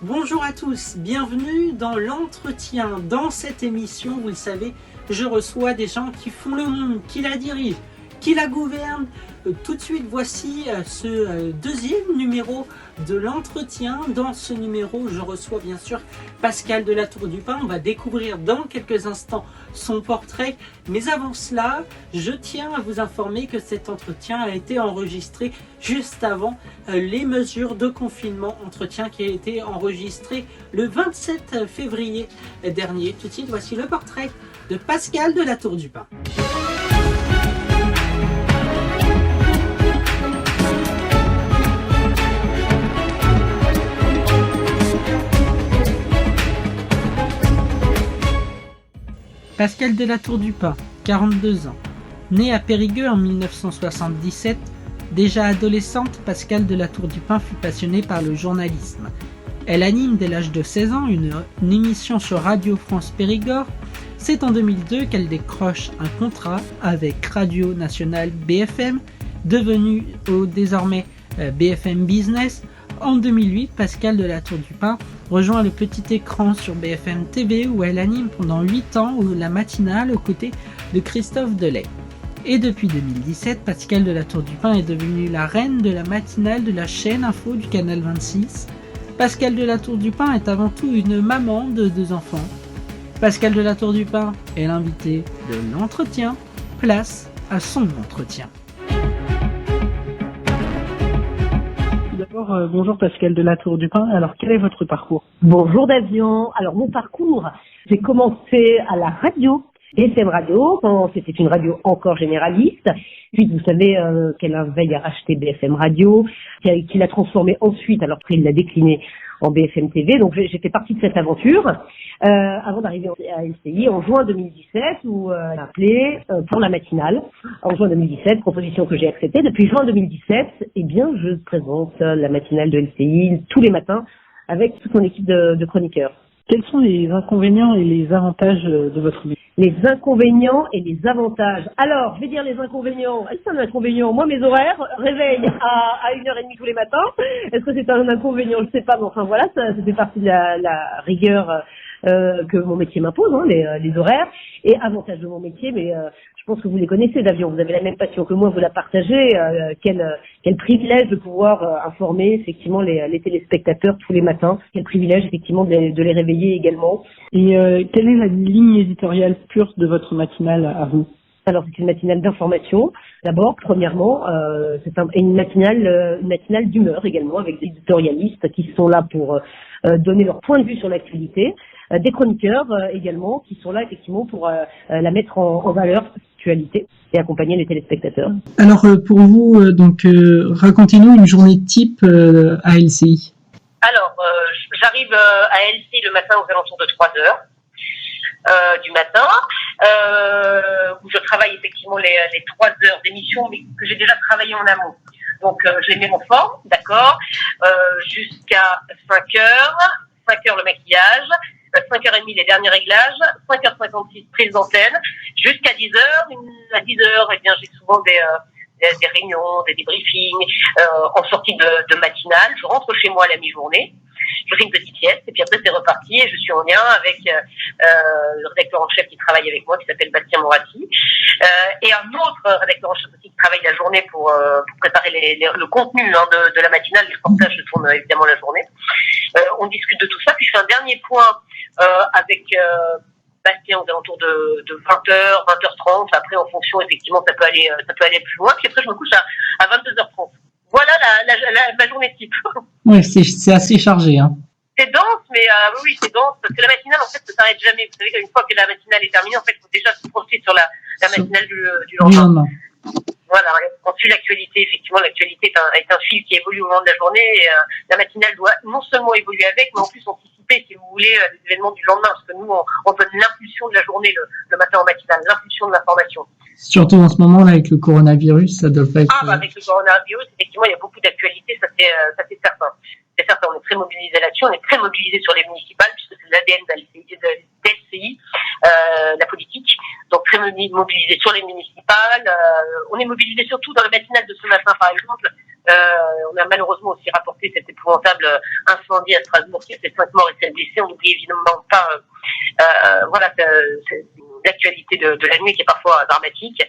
Bonjour à tous, bienvenue dans l'entretien. Dans cette émission, vous le savez, je reçois des gens qui font le monde, qui la dirigent, qui la gouvernent. Tout de suite, voici ce deuxième numéro de l'entretien. Dans ce numéro, je reçois bien sûr Pascal de la Tour du Pin. On va découvrir dans quelques instants son portrait. Mais avant cela, je tiens à vous informer que cet entretien a été enregistré juste avant les mesures de confinement. Entretien qui a été enregistré le 27 février dernier. Tout de suite, voici le portrait de Pascal de la Tour du Pin. Pascal de la Tour du Pin, 42 ans. Née à Périgueux en 1977, déjà adolescente, Pascal de la Tour du Pin fut passionnée par le journalisme. Elle anime dès l'âge de 16 ans une émission sur Radio France Périgord. C'est en 2002 qu'elle décroche un contrat avec Radio Nationale BFM, devenu désormais BFM Business. En 2008, Pascal de la Tour du Pin rejoint le petit écran sur BFM TV où elle anime pendant 8 ans la matinale aux côtés de Christophe Delay. Et depuis 2017, Pascal de la Tour du Pin est devenue la reine de la matinale de la chaîne Info du Canal 26. Pascal de la Tour du Pin est avant tout une maman de 2 enfants. Pascal de la Tour du Pin est l'invité de l'entretien. Place à son entretien. D'abord, bonjour Pascal de la Tour du Pin. Alors, quel est votre parcours ? Bonjour Davian. Alors, mon parcours, j'ai commencé à la radio, BFM Radio, quand c'était une radio encore généraliste. Puis, vous savez qu'elle veille à racheter BFM Radio, qui l'a transformée ensuite, alors après il l'a déclinée en BFM TV. Donc, j'ai fait partie de cette aventure avant d'arriver à LCI en juin 2017, où elle m'a appelé pour la matinale. En juin 2017, proposition que j'ai acceptée. Depuis juin 2017, eh bien, je présente la matinale de LCI tous les matins avec toute mon équipe de chroniqueurs. Quels sont les inconvénients et les avantages de votre métier ? Les inconvénients et les avantages. Alors, je vais dire les inconvénients. Est-ce que c'est un inconvénient ? Moi, mes horaires, réveil à 1h30 tous les matins. Est-ce que c'est un inconvénient ? Je ne sais pas, mais enfin voilà, ça fait partie de la rigueur que mon métier m'impose, hein, les horaires. Et avantage de mon métier, mais je pense que vous les connaissez, Davian, vous avez la même passion que moi, vous la partagez. Quel privilège de pouvoir informer effectivement les téléspectateurs tous les matins. Quel privilège effectivement de les réveiller également. Et quelle est la ligne éditoriale pure de votre matinale à vous ? Alors c'est une matinale d'information. D'abord, premièrement, c'est une matinale d'humeur également, avec des éditorialistes qui sont là pour donner leur point de vue sur l'actualité. Des chroniqueurs également qui sont là effectivement pour la mettre en valeur, l'actualité, et accompagner les téléspectateurs. Alors pour vous, racontez-nous une journée type à LCI. Alors, j'arrive à LCI le matin aux alentours de 3h du matin, où je travaille effectivement les 3 heures d'émission, mais que j'ai déjà travaillé en amont. Donc, je les mets en forme, d'accord, jusqu'à 5h, 5h le maquillage, 5h30 les derniers réglages, 5h56 prise d'antenne, jusqu'à 10h. À 10h, eh bien, j'ai souvent des réunions, des débriefings, en sortie de matinale. Je rentre chez moi à la mi-journée, je fais une petite sieste, et puis après c'est reparti, et je suis en lien avec le rédacteur en chef qui travaille avec moi, qui s'appelle Bastien Moratti, et un autre rédacteur en chef aussi qui travaille la journée pour préparer le contenu de la matinale. Les reportages se tournent évidemment la journée. On discute de tout ça, puis je fais un dernier point avec Bastien aux alentours de 20h, 20h30. Après, en fonction, effectivement, ça peut aller plus loin. Puis après, je me couche à 22h30. Voilà ma journée type. Oui, c'est assez chargé, hein. C'est dense, mais oui, c'est dense, parce que la matinale, en fait, ne s'arrête jamais. Vous savez qu'une fois que la matinale est terminée, en fait, il faut déjà se projeter sur la matinale du lendemain. Voilà, on suit l'actualité, effectivement, l'actualité est un fil qui évolue au long de la journée, et la matinale doit non seulement évoluer avec, mais en plus anticiper, si vous voulez, les événements du lendemain, parce que nous, on donne l'impulsion de la journée le matin en matinale, l'impulsion de l'information. Surtout en ce moment, là, avec le coronavirus, ça doit pas être... Avec le coronavirus, effectivement, il y a beaucoup d'actualités, ça c'est certain. C'est certain, on est très mobilisé là-dessus, on est très mobilisé sur les municipales, puisque c'est l'ADN d'LCI, la politique. Donc très mobilisé sur les municipales. On est mobilisé surtout dans la matinale de ce matin, par exemple, On a malheureusement aussi rapporté cet épouvantable incendie à Strasbourg qui a fait 5 morts et 7 blessés. On n'oublie évidemment pas c'est l'actualité de la nuit qui est parfois dramatique.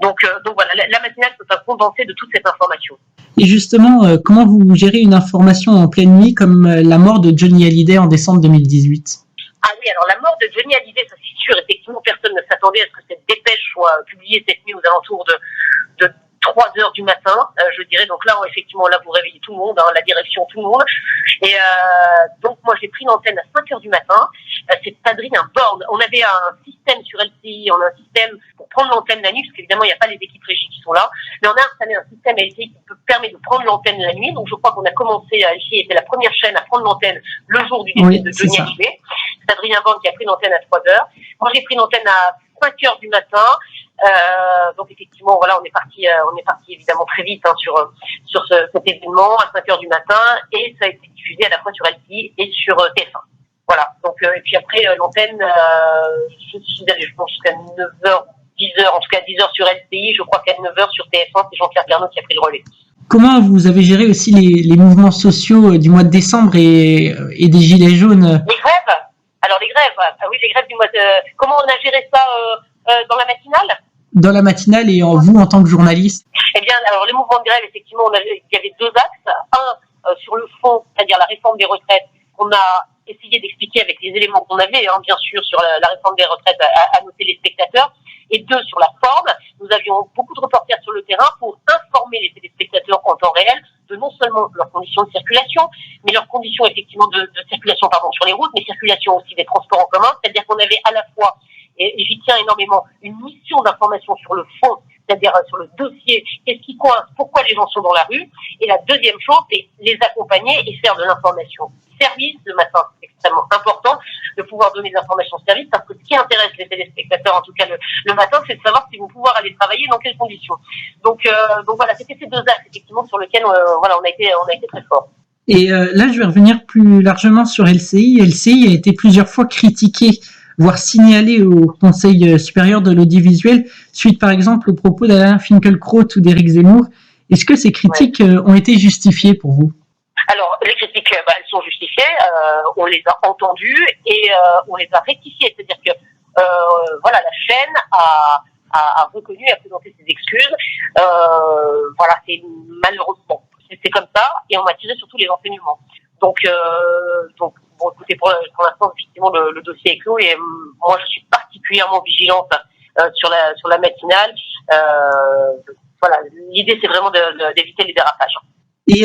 Donc voilà, la matinale c'est un condensé de toute cette information. Et justement, comment vous gérez une information en pleine nuit comme la mort de Johnny Hallyday en décembre 2018 ? Ah oui, alors la mort de Johnny Hallyday, ça c'est sûr, effectivement, personne ne s'attendait à ce que cette dépêche soit publiée cette nuit aux alentours de 3 heures du matin, je dirais. Donc là, effectivement, là, vous réveillez tout le monde, la direction, tout le monde. Et donc, moi, j'ai pris l'antenne à 5 heures du matin. C'est Padrine, un board. On avait un système sur LCI, on a un système pour prendre l'antenne la nuit, parce qu'évidemment, il n'y a pas les équipes régies qui sont là. Mais on a installé un système LCI qui permet de prendre l'antenne la nuit. Donc, je crois qu'on a commencé à LCI, était la première chaîne à prendre l'antenne le jour du décès de Johnny Hallyday. C'est Adrien Bond qui a pris l'antenne à 3 heures. Moi, j'ai pris l'antenne à 5 heures du matin. Donc effectivement, voilà, on est parti évidemment très vite sur cet événement à 5 heures du matin, et ça a été diffusé à la fois sur LCI et sur TF1. Voilà. Donc et puis après l'antenne, je suis allée, je pense jusqu'à 9h, 10h, en tout cas 10h sur LCI. Je crois qu'à 9h sur TF1, c'est Jean-Pierre Pernaut qui a pris le relais. Comment vous avez géré aussi les mouvements sociaux du mois de décembre et des gilets jaunes ? Les grèves. Alors les grèves. Ah oui, les grèves du mois de. Comment on a géré ça dans la matinale ? Dans la matinale et vous en tant que journaliste ? Eh bien, alors les mouvements de grève, effectivement, il y avait 2 axes. Un sur le fond, c'est-à-dire la réforme des retraites, qu'on a essayé d'expliquer avec les éléments qu'on avait, bien sûr, sur la réforme des retraites à nos téléspectateurs. Et 2 sur la forme, nous avions beaucoup de reporters sur le terrain pour informer les téléspectateurs en temps réel de non seulement leurs conditions de circulation, mais leurs conditions effectivement de circulation sur les routes, mais circulation aussi des transports en commun. C'est-à-dire qu'on avait à la fois, et j'y tiens énormément, une mission d'information sur le fond, c'est-à-dire sur le dossier, qu'est-ce qui coince, pourquoi les gens sont dans la rue. Et la deuxième chose, c'est les accompagner et faire de l'information service le matin. C'est extrêmement important de pouvoir donner de l'information service, parce que ce qui intéresse les téléspectateurs, en tout cas le matin, c'est de savoir s'ils vont pouvoir aller travailler, dans quelles conditions. Donc voilà, c'était ces 2 axes effectivement sur lesquels on a été très fort. Et là, je vais revenir plus largement sur LCI. LCI a été plusieurs fois critiqué, voire signalé au Conseil supérieur de l'audiovisuel, suite par exemple aux propos d'Alain Finkielkraut ou d'Éric Zemmour. Est-ce que ces critiques ont été justifiées pour vous ? Alors, les critiques, elles sont justifiées, on les a entendues et on les a rectifiées. C'est-à-dire que la chaîne a reconnu et a présenté ses excuses. C'est malheureusement, c'est comme ça, et on a tiré surtout les enseignements. Donc bon, écoutez, pour l'instant, effectivement, le dossier est clos, et moi, je suis particulièrement vigilante sur la matinale. L'idée, c'est vraiment d'éviter les dérapages. Et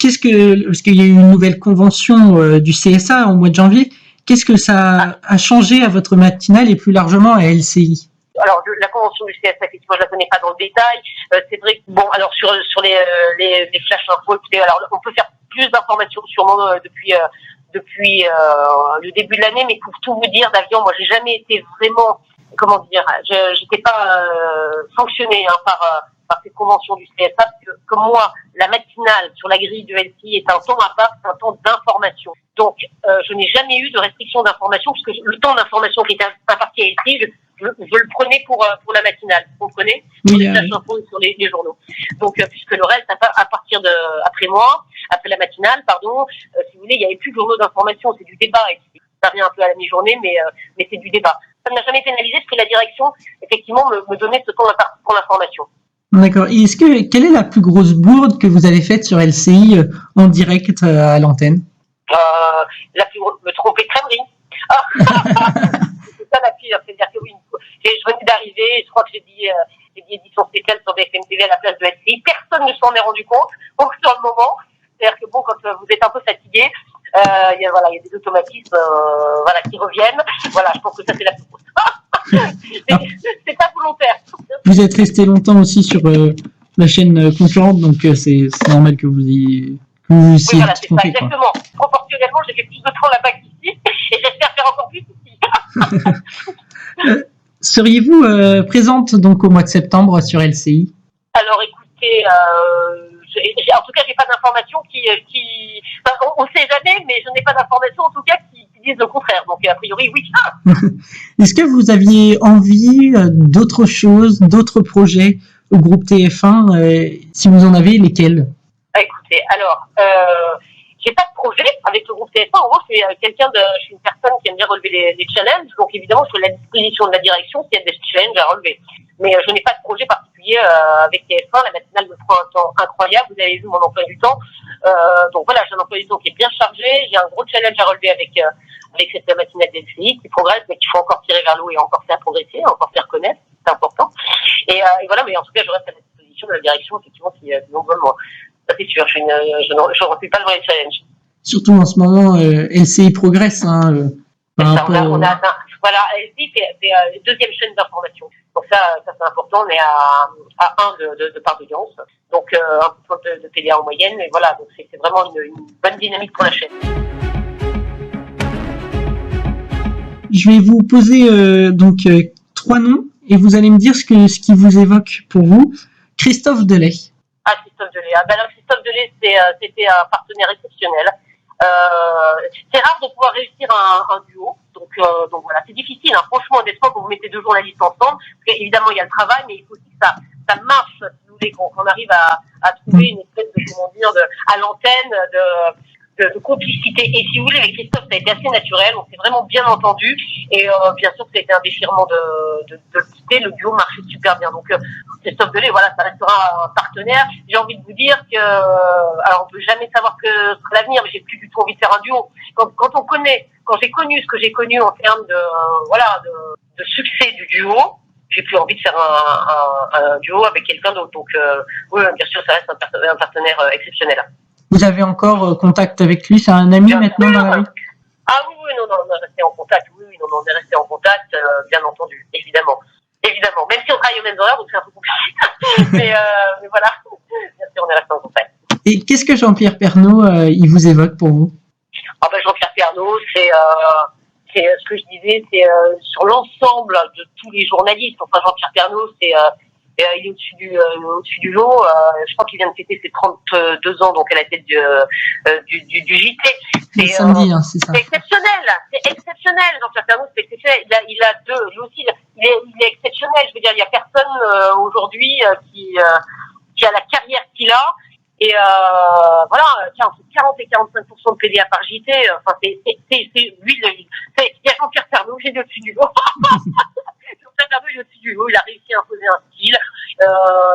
parce qu'il y a eu une nouvelle convention du CSA au mois de janvier, qu'est-ce que ça a changé à votre matinale et plus largement à LCI ? Alors, la convention du CSA, effectivement, je la connais pas dans le détail. C'est vrai que, alors, sur les flash infos, écoutez, alors, on peut faire plus d'informations sûrement depuis le début de l'année, mais pour tout vous dire, d'avion, moi, j'ai jamais été vraiment, j'étais pas sanctionnée par cette convention du CSA, parce que comme moi, la matinale sur la grille de LCI est un temps à part, c'est un temps d'information. Donc, je n'ai jamais eu de restriction d'information, parce que le temps d'information qui était imparti à LCI, je le prenais pour la matinale, vous comprenez, sur les flash infos et sur les journaux. Donc, puisque le reste, à partir après la matinale, si vous voulez, il n'y avait plus de journaux d'information, c'est du débat. Ça revient un peu à la mi-journée, mais c'est du débat. Ça n'a jamais été analysé, parce que la direction, effectivement, me donnait ce temps pour l'information. D'accord. Et quelle est la plus grosse bourde que vous avez faite sur LCI en direct à l'antenne ? La plus grosse, me tromper de crèmerie. C'est ça la pire, c'est-à-dire que oui, je venais d'arriver, je crois que j'ai dit édition spéciale sur BFM TV à la place de LCI. Personne ne s'en est rendu compte, donc sur le moment, c'est-à-dire que bon, quand vous êtes un peu fatigué, il y a des automatismes qui reviennent. Voilà, je pense que ça c'est la plus grosse. C'est pas volontaire. Vous êtes resté longtemps aussi sur la chaîne concurrente, donc c'est normal que vous y oui, voilà, c'est ça, exactement. Proportionnellement, j'ai fait plus de temps là-bas qu'ici, et j'espère faire encore plus ici. Seriez-vous présente donc au mois de septembre sur LCI ? Alors écoutez, en tout cas, j'ai pas d'informations on ne sait jamais, mais je n'ai pas d'informations en tout cas qui disent le contraire. Donc a priori, oui. Est-ce que vous aviez envie d'autres choses, d'autres projets au groupe TF1 si vous en avez, lesquels ? fait. Alors, j'ai pas de projet avec le groupe TF1. En gros, je suis une personne qui aime bien relever les challenges. Donc, évidemment, je suis à la disposition de la direction s'il y a des challenges à relever. Mais je n'ai pas de projet particulier avec TF1. La matinale me prend un temps incroyable. Vous avez vu mon emploi du temps. Donc voilà, j'ai un emploi du temps qui est bien chargé. J'ai un gros challenge à relever avec cette matinale d'LCI qui progresse, mais qu'il faut encore tirer vers le haut et encore faire progresser, encore faire connaître. C'est important. Et voilà, mais en tout cas, je reste à la disposition de la direction, effectivement, qui nous veut moi. Ça, c'est sûr. Je ne refuse pas le vrai challenge. Surtout en ce moment, LCI progresse. On a atteint. Voilà, LCI, c'est deuxième chaîne d'information. Donc ça c'est important. On est à 1 de part d'audience. Donc, 1% de PDA en moyenne. Et voilà, donc c'est vraiment une bonne dynamique pour la chaîne. Je vais vous poser 3 noms et vous allez me dire ce qui vous évoque pour vous. Christophe Delay. Ah, Christophe Delay. Alors, Christophe Delay, c'était un partenaire exceptionnel. C'est rare de pouvoir réussir un duo. Donc voilà, c'est difficile, hein. Franchement, honnêtement, quand vous mettez 2 journalistes ensemble, parce qu'évidemment, il y a le travail, mais il faut aussi que ça marche, si vous voulez, qu'on arrive à trouver une espèce à l'antenne, de complicité. Et si vous voulez, avec Christophe, ça a été assez naturel, on s'est vraiment bien entendu, et bien sûr que ça a été un déchirement de le quitter, le duo marchait super bien. Donc Christophe Delay, voilà, ça restera un partenaire. J'ai envie de vous dire que, alors on peut jamais savoir que sera l'avenir, mais j'ai plus du tout envie de faire un duo. Quand j'ai connu ce que j'ai connu en termes de succès du duo, j'ai plus envie de faire un duo avec quelqu'un d'autre. Donc oui, bien sûr, ça reste un partenaire exceptionnel. Vous avez encore contact avec lui? C'est un ami bien maintenant dans la vie? Ah oui, non, on est resté en contact. Oui, on est resté en contact, bien entendu, évidemment. Même si on travaille aux mêmes horaires, donc c'est un peu compliqué. mais voilà, bien sûr, on est resté en contact. Et qu'est-ce que Jean-Pierre Pernaut, il vous évoque pour vous? Jean-Pierre Pernaut, c'est ce que je disais, c'est sur l'ensemble de tous les journalistes. Enfin, Jean-Pierre Pernaut, il est au-dessus du lot. Je crois qu'il vient de fêter ses 32 ans, donc à la tête du JT. C'est samedi, c'est ça. C'est exceptionnel. Jean-Pierre Pernaut, c'est exceptionnel. Il a lui aussi, il est exceptionnel. Je veux dire, il y a personne aujourd'hui qui a la carrière qu'il a. Et voilà, entre 40 et 45% de PDA par JT. Enfin, c'est lui. Il y a Jean-Pierre Pernaut, j'ai au-dessus du lot. Jean-Pierre Pernaut, il est au-dessus du lot. Il a réussi à imposer un style.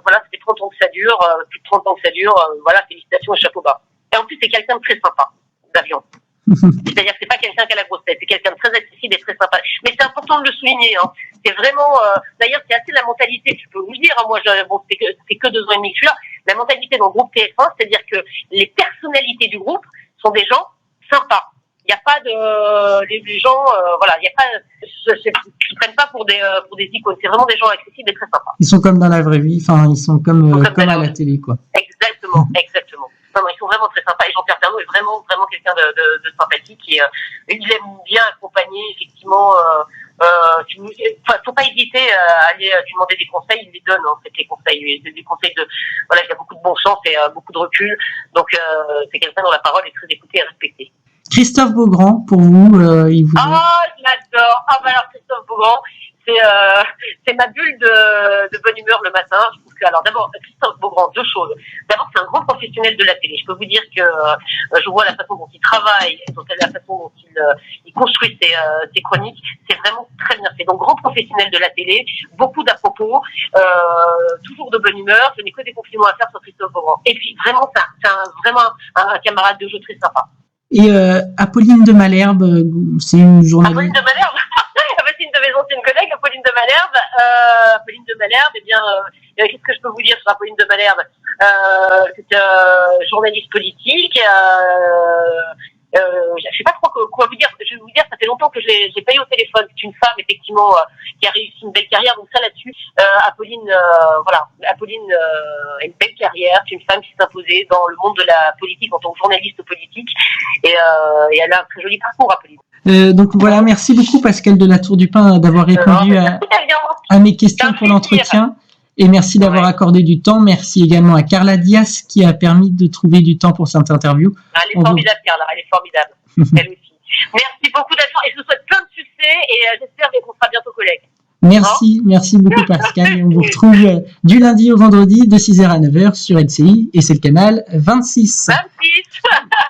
Voilà, ça fait 30 ans que ça dure. Plus de 30 ans que ça dure. Voilà, félicitations et chapeau bas. Et en plus, c'est quelqu'un de très sympa, d'avion. C'est-à-dire que c'est pas quelqu'un qui a la grosse tête, c'est quelqu'un de très accessible et très sympa. Mais c'est important de le souligner, hein. C'est vraiment, d'ailleurs, c'est assez la mentalité, je peux vous le dire, hein. Moi, c'est que 2 ans et demi que je suis là. La mentalité dans le groupe TF1, c'est-à-dire que les personnalités du groupe sont des gens sympas. Il n'y a pas les gens, voilà, il y a pas, ils prennent pas pour des icônes. C'est vraiment des gens accessibles et très sympas. Ils sont comme dans la vraie vie, enfin, ils sont comme à la télé, quoi. Exactement. Non, ils sont vraiment très sympas. Et Jean-Pierre Pernaut est vraiment quelqu'un de sympathique et il aime bien accompagner, effectivement. Faut pas hésiter à aller lui demander des conseils. Il les donne, en fait, les conseils. Des conseils voilà, il y a beaucoup de bon sens et beaucoup de recul. Donc, c'est quelqu'un dont la parole est très écoutée et respectée. Christophe Beaugrand, pour vous, il vous... Ah, je l'adore. Ah, alors, Christophe Beaugrand, c'est ma bulle de bonne humeur le matin. Je trouve que, alors d'abord, Christophe Beaugrand, 2 choses. D'abord, c'est un grand professionnel de la télé. Je peux vous dire que je vois la façon dont il travaille, la façon dont il construit ses chroniques. C'est vraiment très bien fait. Donc, grand professionnel de la télé, beaucoup d'à-propos, toujours de bonne humeur. Je n'ai que des compliments à faire sur Christophe Beaugrand. Et puis, vraiment, c'est vraiment un camarade de jeu très sympa. Et Apolline de Malherbe, c'est une journaliste. Apolline de Malherbe, c'est une de mes anciennes collègues, Apolline de Malherbe. Apolline de Malherbe, eh bien, qu'est-ce que je peux vous dire sur Apolline de Malherbe? C'est journaliste politique. Je sais pas trop quoi vous dire. Je vais vous dire, ça fait longtemps que je l'ai pas eu au téléphone. C'est une femme, effectivement, qui a réussi une belle carrière. Donc ça, là-dessus, Apolline, voilà. Apolline a une belle carrière. C'est une femme qui s'est imposée dans le monde de la politique en tant que journaliste politique. Et elle a un très joli parcours, Apolline. Donc voilà, merci beaucoup Pascal de la Tour du Pin d'avoir répondu à mes questions pour l'entretien. Et merci d'avoir accordé du temps. Merci également à Carla Diaz qui a permis de trouver du temps pour cette interview. Elle est formidable, Carla. Elle est formidable. Elle aussi. Merci beaucoup d'être là et je vous souhaite plein de succès et j'espère qu'on sera bientôt collègues. Merci beaucoup Pascal. Et on vous retrouve du lundi au vendredi de 6h à 9h sur LCI et c'est le canal 26. 26.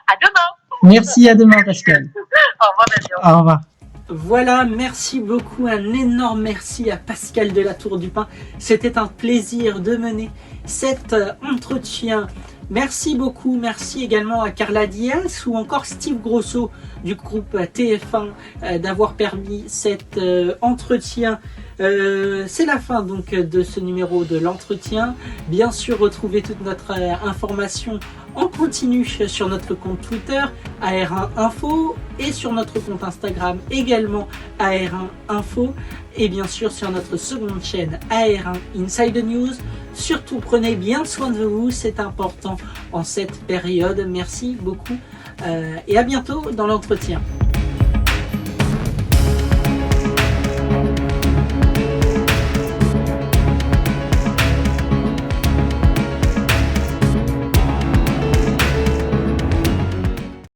À demain. Merci, à demain Pascal. Au revoir, Damien. Au revoir. Voilà, merci beaucoup, un énorme merci à Pascal de la Tour du Pin. C'était un plaisir de mener cet entretien. Merci beaucoup, merci également à Carla Diaz ou encore Steve Grosso du groupe TF1 d'avoir permis cet entretien. C'est la fin donc de ce numéro de l'entretien. Bien sûr, retrouvez toute notre information en continu sur notre compte Twitter AR1 Info et sur notre compte Instagram également AR1 Info et bien sûr sur notre seconde chaîne AR1 Inside News. Surtout prenez bien soin de vous, c'est important en cette période. Merci beaucoup et à bientôt dans l'entretien.